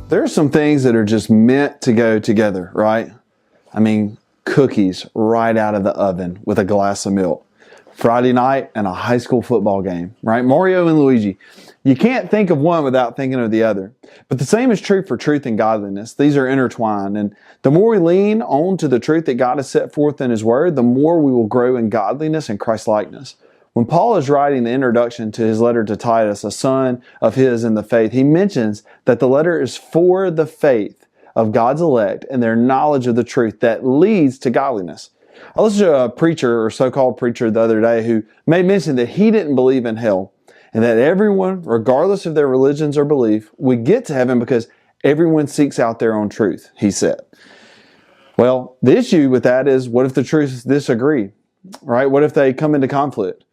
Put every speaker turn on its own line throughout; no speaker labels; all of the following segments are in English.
There are some things that are just meant to go together, right? I mean, cookies right out of the oven with a glass of milk. Friday night and a high school football game, right? Mario and Luigi. You can't think of one without thinking of the other. But the same is true for truth and godliness. These are intertwined. And the more we lean on to the truth that God has set forth in His Word, the more we will grow in godliness and Christ-likeness. When Paul is writing the introduction to his letter to Titus, a son of his in the faith, he mentions that the letter is for the faith of God's elect and their knowledge of the truth that leads to godliness. I listened to a preacher or so-called preacher the other day who made mention that he didn't believe in hell and that everyone, regardless of their religions or belief, would get to heaven because everyone seeks out their own truth, he said. Well, the issue with that is, what if the truths disagree, right? What if they come into conflict?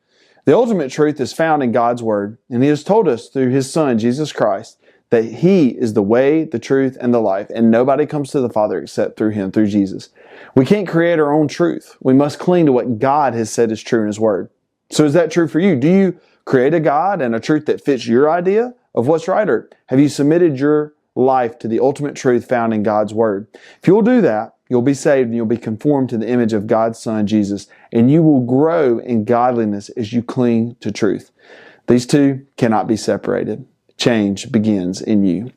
The ultimate truth is found in God's Word, and He has told us through His Son, Jesus Christ, that He is the way, the truth, and the life, and nobody comes to the Father except through Him, through Jesus. We can't create our own truth. We must cling to what God has said is true in His Word. So is that true for you? Do you create a God and a truth that fits your idea of what's right, or have you submitted your life to the ultimate truth found in God's Word? If you'll do that, you'll be saved and you'll be conformed to the image of God's Son, Jesus, and you will grow in godliness as you cling to truth. These two cannot be separated. Change begins in you.